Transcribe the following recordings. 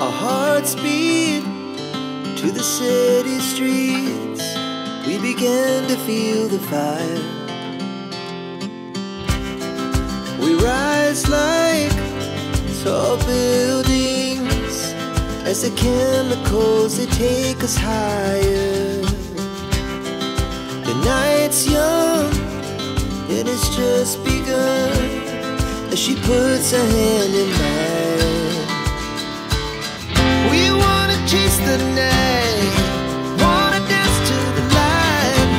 Our hearts beat to the city streets. We began to feel the fire. We rise like tall buildings as the chemicals, they take us higher. The night's young and it's just begun as she puts her hand in mine. We wanna chase the night, wanna dance to the light,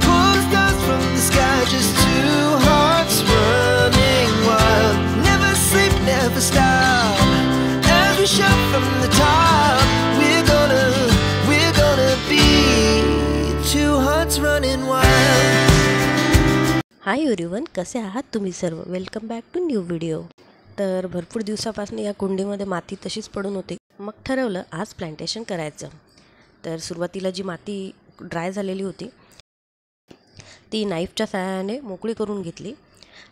pull the stars from the sky, just two hearts running wild. Never sleep, never stop, as we shout from the top. We're gonna be two hearts running wild. Hi everyone, कसे आहात तुम्ही सर्व? Welcome back to new video. तर भरपूर दिवसापासून या कुंडीमध्ये माती तशीच पडून होती. मग ठरवलं आज प्लांटेशन करायचं. तर सुरुवातीला जी माती ड्राय झालेली होती ती नाईफच्या सहाय्याने मोकळी करून घेतली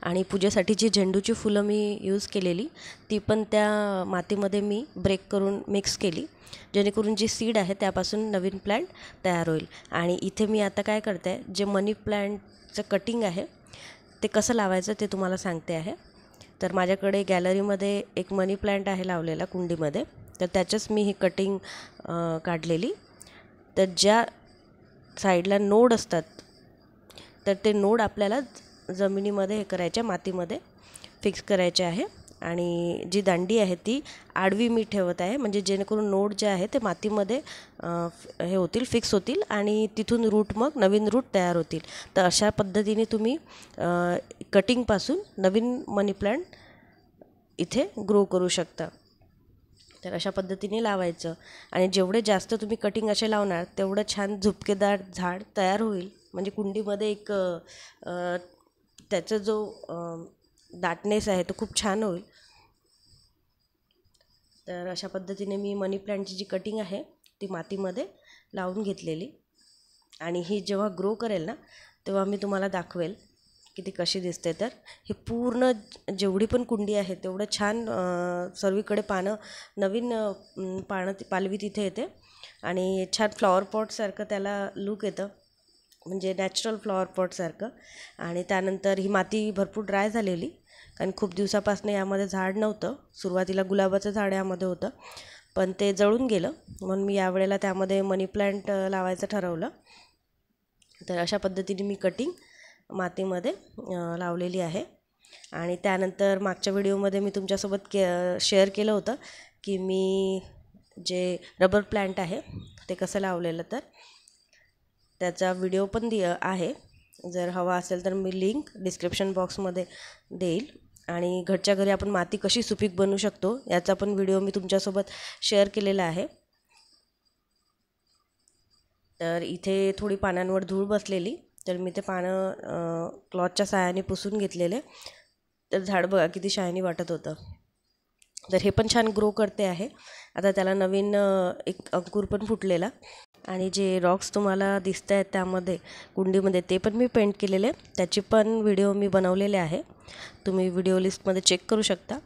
आणि पूजेसाठी जी झेंडूची फुलं मी यूज केलेली ती पण त्या मातीमध्ये मी ब्रेक करून मिक्स केली, जेणेकरून जी सीड आहे त्यापासून नवीन प्लांट तयार होईल. आणि इथे मी आता काय करते, जे मनी प्लांटचं कटिंग आहे ते कसं लावायचं ते तुम्हाला सांगते आहे. तर माझ्याकडे गॅलरीमध्ये एक मनी प्लांट आहे लावलेला कुंडीमध्ये, तर त्याचंच मी ही कटिंग काढलेली. तर ज्या साईडला नोड असतात तर ते नोड आपल्याला जमिनीमध्ये हे करायच्या, मातीमध्ये फिक्स करायचे आहे. आणि जी दांडी आहे ती आडवी मी ठेवत आहे, म्हणजे जेणेकरून नोड जे आहे ते मातीमध्ये हे होतील, फिक्स होतील आणि तिथून रूट, मग नवीन रूट तयार होतील. तर अशा पद्धतीने तुम्ही कटिंगपासून नवीन मनी प्लांट इथे ग्रो करू शकता. तर अशा पद्धतीने लावायचं आणि जेवढे जास्त तुम्ही कटिंग असे लावणार तेवढं छान झुपकेदार झाड तयार होईल. म्हणजे कुंडीमध्ये एक त्याचा जो दाटनेस आहे तो खूप छान होईल. तर अशा पद्धतीने मी मनी प्लांटची जी कटिंग आहे ती मातीमध्ये लावून घेतलेली आणि ही जेव्हा ग्रो करेल ना तेव्हा मी तुम्हाला दाखवेल की ती कशी दिसते. तर ही पूर्ण जेवढी पण कुंडी आहे तेवढं छान सर्वीकडे पानं, नवीन पालवी तिथे येते आणि छान फ्लॉवर पॉटसारखं त्याला लुक येतं, म्हणजे नॅचरल फ्लॉवर पॉटसारखं. आणि त्यानंतर ही माती भरपूर ड्राय झालेली, कारण खूप दिवसापासून यामध्ये झाड नव्हतं. सुरुवातीला गुलाबाचं झाड यामध्ये होतं पण ते जळून गेलं, म्हणून मी यावेळेला त्यामध्ये मनी प्लांट लावायचं ठरवलं. तर अशा पद्धतीने मी कटिंग मातीमध्ये लावलेली आहे. आणि त्यानंतर मागच्या व्हिडिओमध्ये मी तुमच्यासोबत शेअर केलं होतं की मी जे रबर प्लांट आहे ते कसं लावलेलं, तर त्याचा व्हिडिओ पण आहे. जर हवा असेल तर मी लिंक डिस्क्रिप्शन बॉक्समध्ये देईल. आणि घरच्या घरी आपण माती कशी सुपीक बनवू शकतो याचा पण व्हिडिओ मी तुमच्यासोबत शेअर केलेला आहे. तर इथे थोडी पानांवर धूळ बसलेली, तर मी ते पानं क्लॉथच्या साहाय्याने पुसून घेतलेले. तर झाड बघा किती शायनी वाटत होतं. तर हे पण छान ग्रो करते आहे. आता त्याला नवीन एक अंकुर पण फुटलेला. आणि जे रॉक्स तुम्हाला दिसत आहेत त्यामध्ये कुंडीमध्ये ते पण मी पेंट केलेले, त्याची पण व्हिडिओ मी बनवलेले आहे, तुम्ही व्हिडिओ लिस्टमध्ये चेक करू शकता.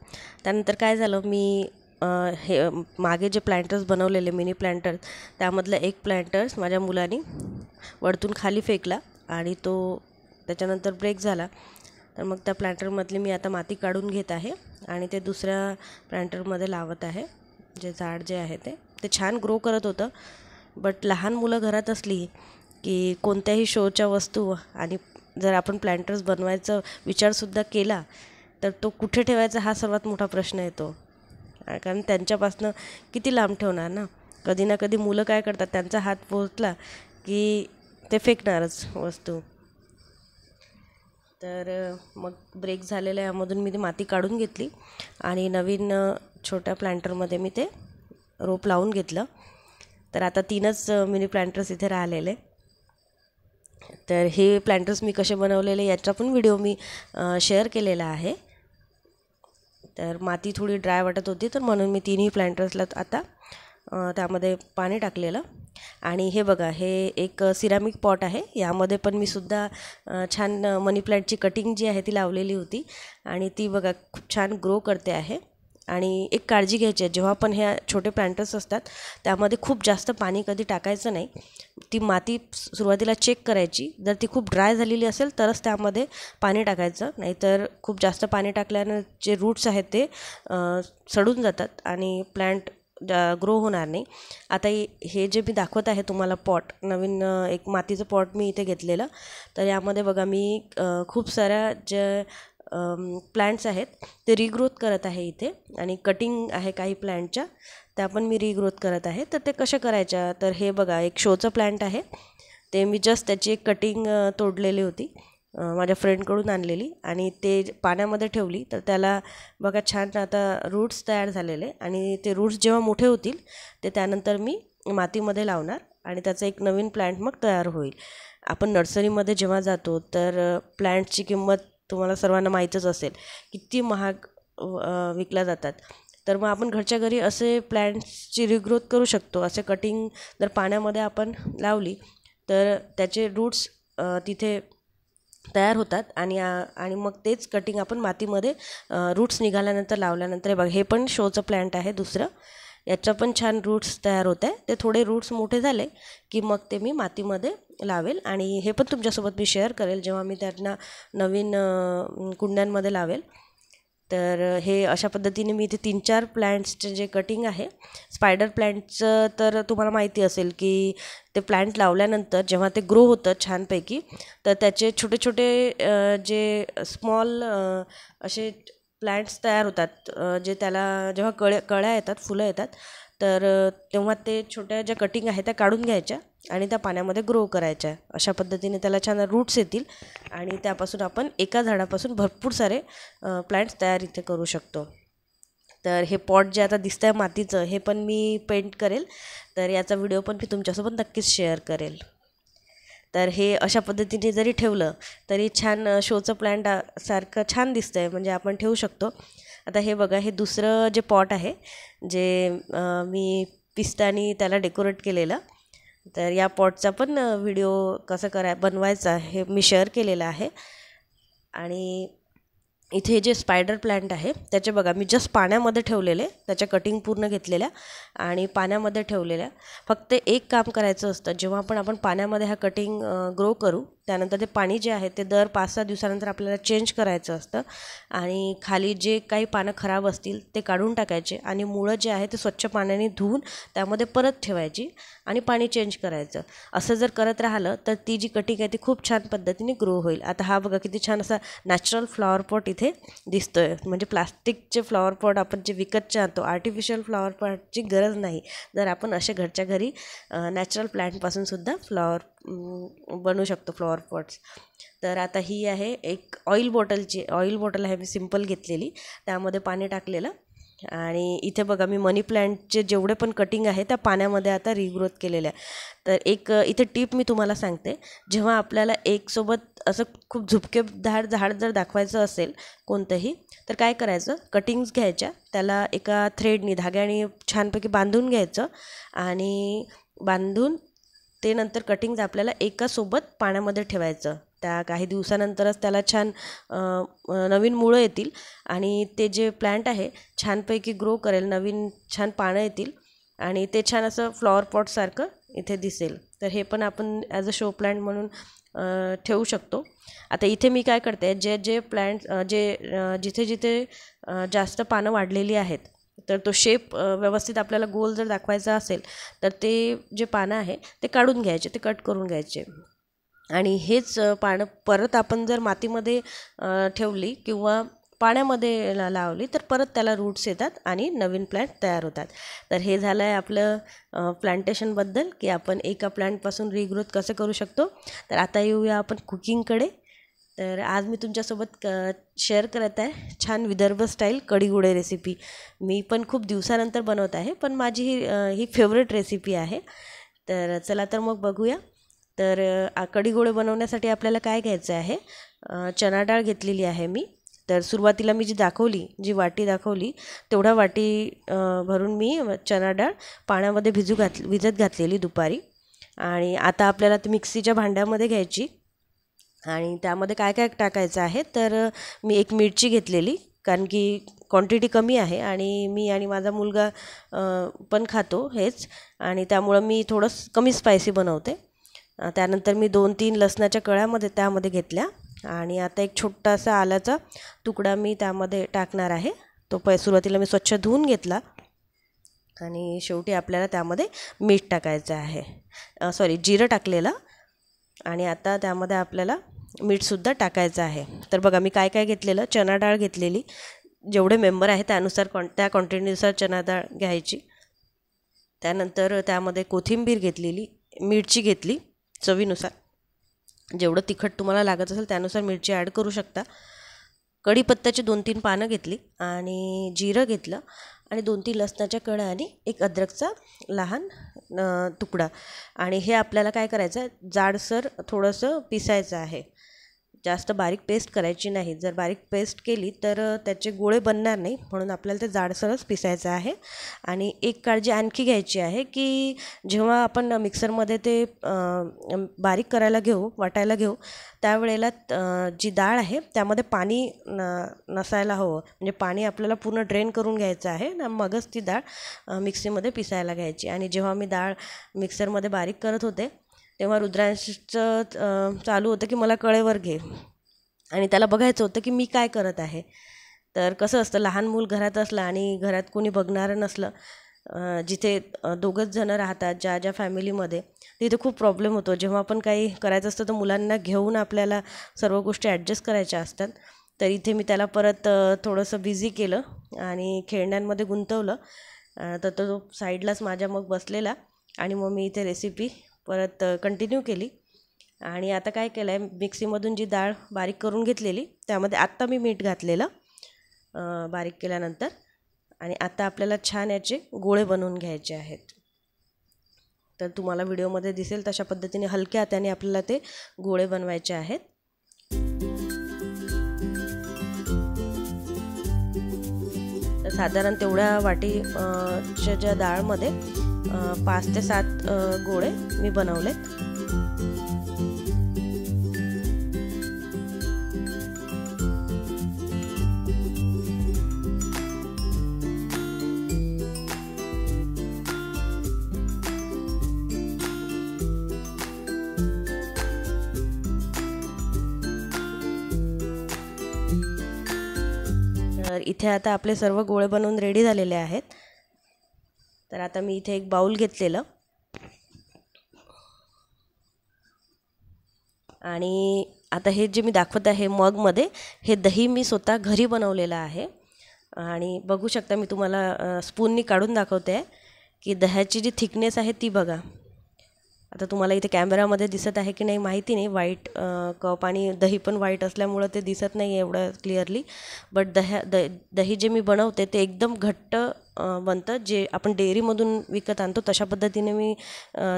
त्यानंतर काय झालं, मी हे मागे जे प्लांटर्स बनवलेले मिनी प्लांटर्स त्यामधलं एक प्लांटर्स माझ्या मुलांनी वरतून खाली फेकला आणि तो त्याच्यानंतर ब्रेक झाला. तर मग त्या प्लांटरमधली मी आता माती काढून घेत आहे आणि ते दुसऱ्या प्लांटरमध्ये लावत आहे. जे झाड जे आहे ते छान ग्रो करत होतं. बट लहान मुलं घरात असली की कोणत्याही शोच्या वस्तू, आणि जर आपण प्लांटर्स बनवायचा विचारसुद्धा केला तर तो कुठे ठेवायचा हा सर्वात मोठा प्रश्न येतो, कारण त्यांच्यापासनं किती लांब ठेवणार ना. कधी ना कधी मुलं काय करतात, त्यांचा हात पोहोचला की ते फेकणारच वस्तू. तर मग ब्रेक झालेल्या यामधून मी ती माती काढून घेतली आणि नवीन छोट्या प्लांटरमध्ये मी ते रोप लावून घेतलं. तर आता 3च मिनी प्लांटर्स इथे राहिलेले. तर हे प्लांटर्स मी कसे बनवलेले याचा पण व्हिडिओ मी शेअर केलेला आहे. तर माती थोडी ड्राय वाटत होती, तर म्हणून मी 3ही प्लांटर्सला आता त्यामध्ये पाणी टाकलेलं. आणि हे बघा, हे एक सिरामिक पॉट आहे. यामध्ये पण मी सुद्धा छान मनी प्लांटची कटिंग जी आहे ती लावलेली होती आणि ती बघा खूप छान ग्रो करते आहे. आणि एक काळजी घ्यायची आहे, जेव्हा पण ह्या छोटे प्लांटर्स असतात त्यामध्ये खूप जास्त पाणी कधी टाकायचं नाही. ती माती सुरुवातीला चेक करायची, जर ती खूप ड्राय झालेली असेल तरच त्यामध्ये पाणी टाकायचं, नाहीतर खूप जास्त पाणी टाकल्यानं जे रूट्स आहेत ते सडून जातात आणि प्लांट ग्रो होणार नाही. आता हे जे मी दाखवत आहे तुम्हाला पॉट, नवीन एक मातीचं पॉट मी इथे घेतलेलं. तर यामध्ये बघा मी खूप साऱ्या जे प्लांट्स आहेत ते रिग्रोथ करत आहे इथे, आणि कटिंग आहे काही प्लांटच्या, त्या पण मी रिग्रोथ करत आहे. तर ते कशा करायच्या, तर हे बघा एक शोचं प्लांट आहे, ते मी जस्ट त्याची एक कटिंग तोडलेली होती, माझ्या फ्रेंडकडून आणलेली, आणि ते पाण्यामध्ये ठेवली. तर त्याला बघा छान आता रूट्स तयार झालेले, आणि ते रूट्स जेव्हा मोठे होतील ते त्यानंतर मी मातीमध्ये लावणार आणि त्याचा एक नवीन प्लांट मग तयार होईल. आपण नर्सरीमध्ये जेव्हा जातो तर प्लांटची किंमत तुम्हाला सर्वांना माहीतच असेल, किती महाग विकल्या जातात. तर मग आपण घरच्या घरी असे प्लांट्सची रिग्रोथ करू शकतो. असे कटिंग जर पाण्यामध्ये आपण लावली तर त्याचे रूट्स तिथे तयार होतात, आणि मग तेच कटिंग आपण मातीमध्ये रूट्स निघाल्यानंतर लावल्यानंतर, हे बघा हे पण शोचं प्लांट आहे दुसरं, याचं पण छान रूट्स तयार होत आहे. ते थोडे रूट्स मोठे झाले की मग ते मी मातीमध्ये लावेल, आणि हे पण तुमच्यासोबत मी शेअर करेल जेव्हा मी त्यांना नवीन कुंड्यांमध्ये लावेल. तर हे अशा पद्धतीने मी इथे 3-4 प्लांट्सचे जे कटिंग आहे, स्पायडर प्लांटचं तर तुम्हाला माहिती असेल की ते प्लांट लावल्यानंतर जेव्हा ते ग्रो होतं छानपैकी, तर त्याचे छोटे छोटे जे स्मॉल असे प्लांट्स तयार होतात, जे त्याला जेव्हा कळ्या येतात, फुलं येतात, तर तेव्हा ते छोट्या ज्या कटिंग आहेत त्या काढून घ्यायच्या आणि त्या पाण्यामध्ये ग्रो करायच्या. अशा पद्धतीने त्याला छान रूट्स येतील, आणि त्यापासून आपण एका झाडापासून भरपूर सारे प्लांट्स तयार इथे करू शकतो. तर हे पॉट जे आता दिसतं आहे मातीचं, हे पण मी पेंट करेल, तर याचा व्हिडिओ पण मी तुमच्यासोबत नक्कीच शेअर करेल. तर हे अशा पद्धतीने जरी ठेवलं तरी छान शोचं प्लांट सारखं छान दिसतं आहे, म्हणजे आपण ठेवू शकतो. आता हे बघा, हे दुसरं जे पॉट आहे जे मी पिस्तानी त्याला डेकोरेट केलेलं, तर या पॉटचा पण व्हिडिओ कसं बनवायचा हे मी शेअर केलेला आहे. आणि इथे जे स्पायडर प्लांट आहे त्याचे बघा मी जस्ट पाण्यामध्ये ठेवलेले, त्याच्या कटिंग पूर्ण घेतलेल्या आणि पाण्यामध्ये ठेवलेल्या. फक्त एक काम करायचं असतं, जेव्हा आपण पाण्यामध्ये हा कटिंग ग्रो करू त्यानंतर ते पाणी जे आहे ते दर 5-6 दिवसानंतर आपल्याला चेंज करायचं असतं, आणि खाली जे काही पानं खराब असतील ते काढून टाकायचे, आणि मुळं जे आहे ते स्वच्छ पाण्याने धुवून त्यामध्ये परत ठेवायची आणि पाणी चेंज करायचं. असं जर करत राहिलं तर ती जी कटिंग आहे ती खूप छान पद्धतीने ग्रो होईल. आता हा बघा किती छान असा नॅचरल फ्लॉवर पॉट इथे दिसतोय, म्हणजे प्लास्टिकचे फ्लॉवर पॉट आपण जे विकतचे आणतो, आर्टिफिशियल फ्लॉवर पॉटची गरज नाही. जर आपण असे घरच्या घरी नॅचरल प्लांटपासून सुद्धा फ्लॉवर बनवू शकतो, फ्लॉवर पॉट्स. तर आता ही आहे एक ऑइल बॉटल आहे, मी सिंपल घेतलेली, त्यामध्ये पाणी टाकलेलं, आणि इथे बघा मी मनी प्लांटचे जेवढे पण कटिंग आहे त्या पाण्यामध्ये आता रिग्रोथ केलेल्या आहे. तर एक इथे टिप मी तुम्हाला सांगते, जेव्हा आपल्याला एकसोबत असं खूप झुपकेदार झाड जर दाखवायचं असेल कोणतंही, तर काय करायचं, कटिंग्स घ्यायच्या, त्याला एका थ्रेडनी धाग्याने छानपैकी बांधून घ्यायचं, आणि बांधून ते नंतर कटिंग्ज आपल्याला एकासोबत पाण्यामध्ये ठेवायचं. त्या काही दिवसानंतरच त्याला छान नवीन मुळं येतील, आणि ते जे प्लांट आहे छानपैकी ग्रो करेल, नवीन छान पानं येतील, आणि ते छान असं फ्लॉवर पॉटसारखं इथे दिसेल. तर हे पण आपण ॲज अ शो प्लांट म्हणून ठेवू शकतो. आता इथे मी काय करते, जे प्लांट जिथे जिथे जास्त पानं वाढलेली आहेत, तर तो शेप व्यवस्थित आपल्याला गोल जर दाखवायचा असेल तर ते जे पानं आहे ते काढून घ्यायचे, ते कट करून घ्यायचे, आणि हेच पानं परत आपण जर मातीमध्ये ठेवली किंवा पाण्यामध्ये लावली तर परत त्याला रूट्स येतात आणि नवीन प्लांट तयार होतात. तर हे झालं आहे आपलं प्लांटेशनबद्दल, की आपण एका प्लांटपासून रिग्रोथ कसं करू शकतो. तर आता येऊया आपण कुकिंगकडे. तर आज मी तुमच्यासोबत शेअर करत आहे छान विदर्भ स्टाईल कढीगोळे रेसिपी. मी पण खूप दिवसानंतर बनवत आहे, पण माझी ही फेवरेट रेसिपी आहे. तर चला तर मग बघूया. तर कढीगोळे बनवण्यासाठी आपल्याला काय घ्यायचं आहे, चणा डाळ घेतलेली आहे मी. तर सुरुवातीला मी जी वाटी दाखवली तेवढा वाटी भरून मी चणा डाळ पाण्यामध्ये भिजत घातलेली दुपारी. आणि आता आपल्याला ती मिक्सीच्या भांड्यामध्ये घ्यायची, आणि त्यामध्ये काय काय टाकायचं आहे, तर मी एक मिरची घेतलेली, कारण की क्वांटिटी कमी आहे आणि मी आणि माझा मुलगा पण खातो हेच, आणि त्यामुळं मी थोडं कमी स्पायसी बनवते. त्यानंतर मी 2-3 लसणाच्या कळ्यामध्ये त्यामध्ये घेतल्या आणि आता एक छोटासा आल्याचा तुकडा मी त्यामध्ये टाकणार आहे. तो सुरुवातीला मी स्वच्छ धुवून घेतला आणि शेवटी आपल्याला त्यामध्ये मीठ टाकायचं आहे, जिरं टाकलेलं, आणि आता त्यामध्ये आपल्याला मीठसुद्धा टाकायचं आहे. तर बघा मी काय काय घेतलेलं, चणा डाळ घेतलेली, जेवढे मेंबर आहे त्यानुसार त्या क्वांटिटीनुसार चणा डाळ घ्यायची. त्यानंतर त्यामध्ये कोथिंबीर घेतलेली, मिरची घेतली चवीनुसार, जेवढं तिखट तुम्हाला लागत असेल त्यानुसार मिरची ॲड करू शकता. कढीपत्त्याची 2-3 पानं घेतली आणि जिरं घेतलं आणि 2-3 लसणाच्या कळ्या आणि एक अद्रकचा लहान तुकडा. आणि हे आपल्याला काय करायचं आहे, जाडसर थोडंसं पिसायचं आहे, जास्त बारीक पेस्ट करायची नाही. जर बारीक पेस्ट केली तर त्याचे गोळे बनणार नाही, म्हणून आपल्याला ते जाडसरच पिसायचं आहे. आणि एक काळजी आणखी घ्यायची आहे की जेव्हा आपण मिक्सरमध्ये ते बारीक करायला घेऊ, वाटायला घेऊ, त्यावेळेला जी डाळ आहे त्यामध्ये पाणी नसायला हवं. म्हणजे पाणी आपल्याला पूर्ण ड्रेन करून घ्यायचं आहे ना, मगच ती डाळ मिक्सीमध्ये पिसायला घ्यायची. आणि जेव्हा मी डाळ मिक्सरमध्ये बारीक करत होते तेव्हा रुद्रांशचं चालू होतं की मला कळेवर घे, आणि त्याला बघायचं होतं की मी काय करत आहे. तर कसं असतं, लहान मूल घरात असलं आणि घरात कोणी बघणारं नसलं, जिथे दोघंच जणं राहतात ज्या फॅमिलीमध्ये, तिथे खूप प्रॉब्लेम होतो. जेव्हा आपण काही करायचं असतं तर मुलांना घेऊन आपल्याला सर्व गोष्टी ॲडजस्ट करायच्या असतात. तर इथे मी त्याला परत थोडंसं बिझी केलं आणि खेळण्यांमध्ये गुंतवलं. तर तो साईडलाच माझ्या मग बसलेला, आणि मग मी इथे रेसिपी परत कंटिन्यू केली. आणि आता काय केलं आहे, मिक्सीमधून जी डाळ बारीक करून घेतलेली त्यामध्ये आत्ता मी मीठ घातलेलं बारीक केल्यानंतर. आणि आता आपल्याला छान याचे गोळे बनवून घ्यायचे आहेत. तर तुम्हाला व्हिडिओमध्ये दिसेल तशा पद्धतीने हलक्या हाताने आपल्याला ते गोळे बनवायचे आहेत. तर साधारण तेवढ्या वाटीच्या ज्या डाळमध्ये 5 ते 7 गोळे मी बनवलेत. तर इथे आता आपले सर्व गोळे बनवून रेडी झालेले आहेत. तर आता मी इथे एक बाउल घेतलेलं आणि आता हे जे मी दाखवत आहे मगमध्ये, हे दही मी स्वतः घरी बनवलेलं आहे. आणि बघू शकता, मी तुम्हाला स्पूननी काढून दाखवते आहे की दह्याची जी थिकनेस आहे ती बघा. आता तुम्हाला इथे कॅमेरामध्ये दिसत आहे की नाही माहिती नाही, व्हाईट कप आणि दही पण व्हाईट असल्यामुळं ते दिसत नाही एवढं क्लिअरली. बट दही जे मी बनवते ते एकदम घट्ट बनतं. जे आपण डेअरीमधून विकत आणतो तशा पद्धतीने मी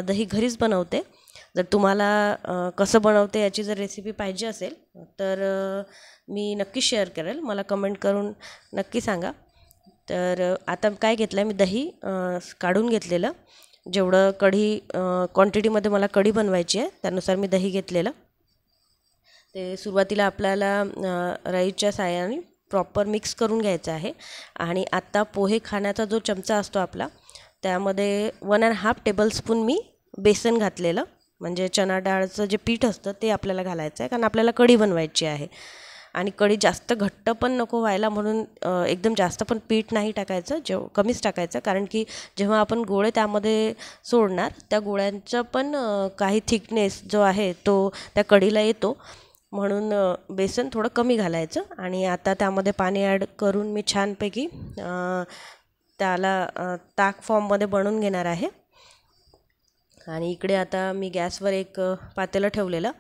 दही घरीच बनवते. जर तुम्हाला कसं बनवते याची जर रेसिपी पाहिजे असेल तर मी नक्की शेअर करेल, मला कमेंट करून नक्की सांगा. तर आता काय घेतलं आहे मी, दही काढून घेतलेलं, जेवढं कढी क्वांटिटीमध्ये मला कढी बनवायची आहे त्यानुसार मी दही घेतलेलं. ते सुरुवातीला आपल्याला राईच्या साहाय्याने प्रॉपर मिक्स करून घ्यायचं आहे. आणि आत्ता पोहे खाण्याचा जो चमचा असतो आपला, त्यामध्ये 1.5 टेबलस्पून मी बेसन घातलेलं, म्हणजे चणा डाळचं जे पीठ असतं ते आपल्याला घालायचं आहे, कारण आपल्याला कढी बनवायची आहे. आणि कढी जास्त घट्ट पण नको व्हायला म्हणून एकदम जास्त पण पीठ नाही टाकायचं, कमीच टाकायचं, कारण की जेव्हा आपण गोळे त्यामध्ये सोडणार त्या गोळ्यांचं पण काही थिकनेस जो आहे तो त्या कढीला येतो, म्हणून बेसन थोडं कमी घालायचं. आणि आता त्यामध्ये पाणी ॲड करून मी छानपैकी त्याला ताक फॉर्ममध्ये बनवून घेणार आहे. आणि इकडे आता मी गॅसवर एक पातेलं ठेवलेलं.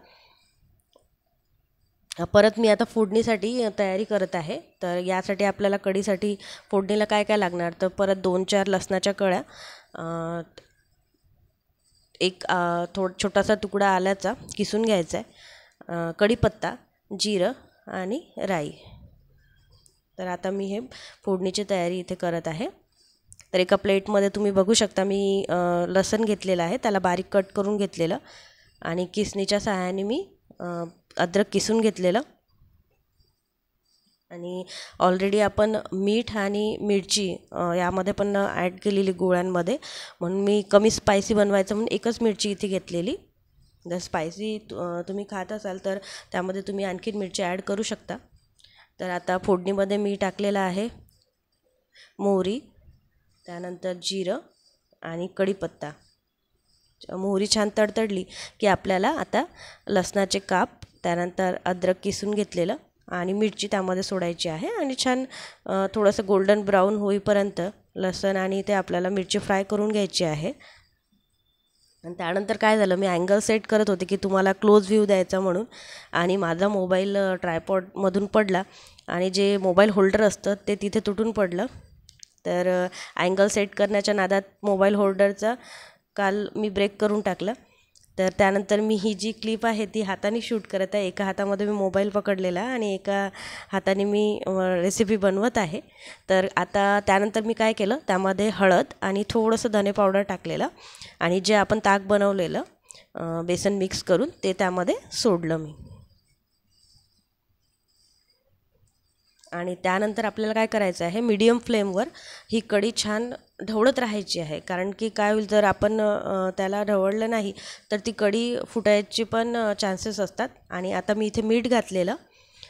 परत मी आता फोडणीसाठी तयारी करत आहे. तर यासाठी आपल्याला कढीसाठी फोडणीला काय काय लागणार, तर परत 2-4 लसणाच्या कळ्या, एक छोटासा तुकडा आल्याचा किसून घ्यायचा आहे, कढीपत्ता, जिरं आणि राई. तर आता मी हे फोडणीची तयारी इथे करत आहे. तर एका प्लेटमध्ये तुम्ही बघू शकता मी लसण घेतलेलं आहे, त्याला बारीक कट करून घेतलेलं, आणि किसणीच्या सहाय्याने मी अद्रक किसून घेतलेलं. आणि ऑलरेडी आपण मीठ आणि मिरची यामध्ये पण ॲड केलेली गोळ्यांमध्ये, म्हणून मी कमी स्पायसी बनवायचं म्हणून एकच मिरची इथे घेतलेली. जर स्पायसी तुम्ही खात असाल तर त्यामध्ये तुम्ही आणखीन मिरची ॲड करू शकता. तर आता फोडणीमध्ये मी टाकलेलं आहे मोहरी, त्यानंतर जिरं आणि कढीपत्ता. मोहरी छान तडतडली की आपल्याला आता लसणाचे काप, त्यानंतर अद्रक किसून घेतलेलं आणि मिरची त्यामध्ये सोडायची आहे आणि छान थोडंसं गोल्डन ब्राऊन होईपर्यंत लसण आणि ते आपल्याला मिरची फ्राय करून घ्यायची आहे. आणि त्यानंतर काय झालं, मी अँगल सेट करत होते की तुम्हाला क्लोज व्ह्यू द्यायचा म्हणून, आणि माझा मोबाईल ट्रायपॉडमधून पडला आणि जे मोबाईल होल्डर असतं ते तिथे तुटून पडलं. तर अँगल सेट करण्याच्या नादात मोबाईल होल्डरचा काल मी ब्रेक करून टाकलं. तर त्यानंतर मी ही जी क्लिप आहे ती हाताने शूट करत आहे. एका हातामध्ये मी मोबाईल पकडलेला आणि एका हाताने मी रेसिपी बनवत आहे. तर आता त्यानंतर मी काय केलं, त्यामध्ये हळद आणि थोडंसं धने पावडर टाकलेलं आणि जे आपण ताक बनवलेलं बेसन मिक्स करून ते त्यामध्ये सोडलं मी. आणि त्यानंतर आपल्याला काय करायचं आहे, मीडियम फ्लेमवर ही कढी छान ढवळत राहायची आहे. कारण की काय होईल, जर आपण त्याला ढवळलं नाही तर ती कढी फुटायची पण चान्सेस असतात. आणि आता मी इथे मीठ घातलेलं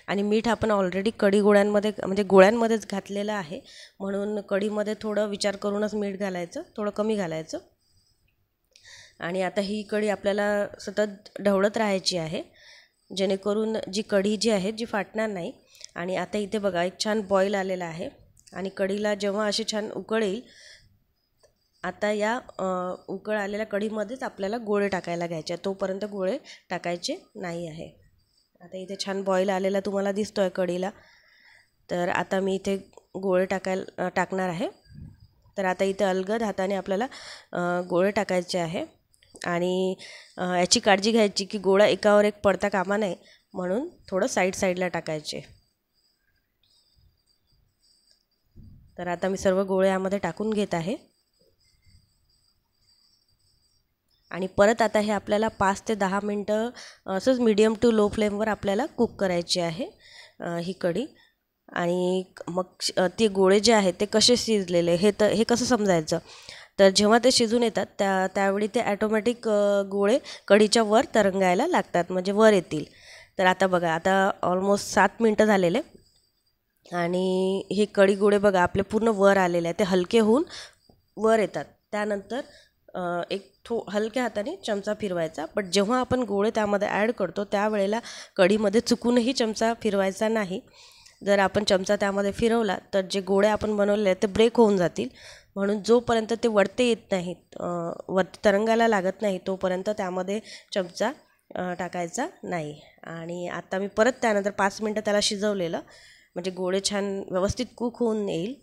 आणि मीठ आपण ऑलरेडी कढी गोळ्यांमध्ये म्हणजे गोळ्यांमध्येच घातलेलं आहे, म्हणून कढीमध्ये थोडं विचार करूनच मीठ घालायचं, थोडं कमी घालायचं. आणि आता ही कढी आपल्याला सतत ढवळत राहायची आहे, जेणेकरून जी कढी जी आहे जी फाटणार नाही. आणि आता इथे बघा एक छान बॉईल आलेला आहे आणि कढीला जेव्हा अशी छान उकळ येईल, आता या उकळ आलेल्या कढीमध्येच आपल्याला गोळे टाकायला घ्यायचे, तोपर्यंत गोळे टाकायचे नाही आहे. आता इथे छान बॉईल आलेला तुम्हाला दिसतो आहे कढीला. तर आता मी इथे गोळे टाकणार आहे. तर आता इथे अलगद हाताने आपल्याला गोळे टाकायचे आहे आणि याची काळजी घ्यायची की गोळा एकावर एक पडता कामा नये, म्हणून थोडं साईडला टाकायचे. तर आता मी सर्व गोळे यामध्ये टाकून घेत आहे आणि परत आता हे आपल्याला 5 ते 10 मिनटं असंच मीडियम टू लो फ्लेमवर आपल्याला कुक करायची आहे ही कढी. आणि मग ते गोळे जे आहेत ते कसे शिजलेले हे कसं समजायचं, तर जेव्हा ते शिजून येतात त्यावेळी ते ॲटोमॅटिक गोळे कढीच्या वर तरंगायला लागतात, म्हणजे वर येतील. तर आता बघा, आता ऑलमोस्ट 7 मिनटं झालेले आणि हे कढी गोळे बघा आपले पूर्ण वर आलेले आहे. ते हलके होऊन वर येतात. त्यानंतर हलक्या हाताने चमचा फिरवायचा, बट जेव्हा आपण गोळे त्यामध्ये ॲड करतो त्यावेळेला कढीमध्ये चुकूनही चमचा फिरवायचा नाही. जर आपण चमचा त्यामध्ये फिरवला तर जे गोळे आपण बनवले आहेत ते ब्रेक होऊन जातील. म्हणून जोपर्यंत ते वरती येत नाहीत, वरती तरंगायला लागत नाही, तोपर्यंत त्यामध्ये चमचा टाकायचा नाही. आणि आता मी परत त्यानंतर 5 मिनटं त्याला शिजवलेलं, म्हणजे गोळे छान व्यवस्थित कुक होऊन येईल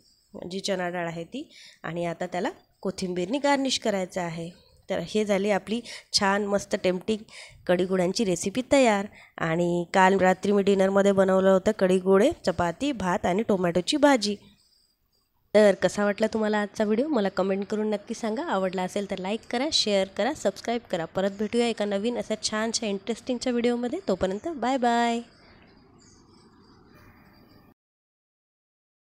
जी चणा डाळ आहे ती. आणि आता त्याला कोथिंबीरनी गार्निश करायचं आहे. तर हे झाली आपली छान मस्त टेम्पटिंग कढी गोळ्यांची रेसिपी तयार. आणि काल रात्री मी डिनरमध्ये बनवलं होतं कढी गोळे, चपाती, भात आणि टोमॅटोची भाजी. तर कसा वाटला तुम्हाला आजचा व्हिडिओ मला कमेंट करून नक्की सांगा. आवडला असेल तर लाईक करा, शेअर करा, सबस्क्राईब करा. परत भेटूया एका नवीन अशा छानशा इंटरेस्टिंगच्या व्हिडिओमध्ये. तोपर्यंत बाय बाय.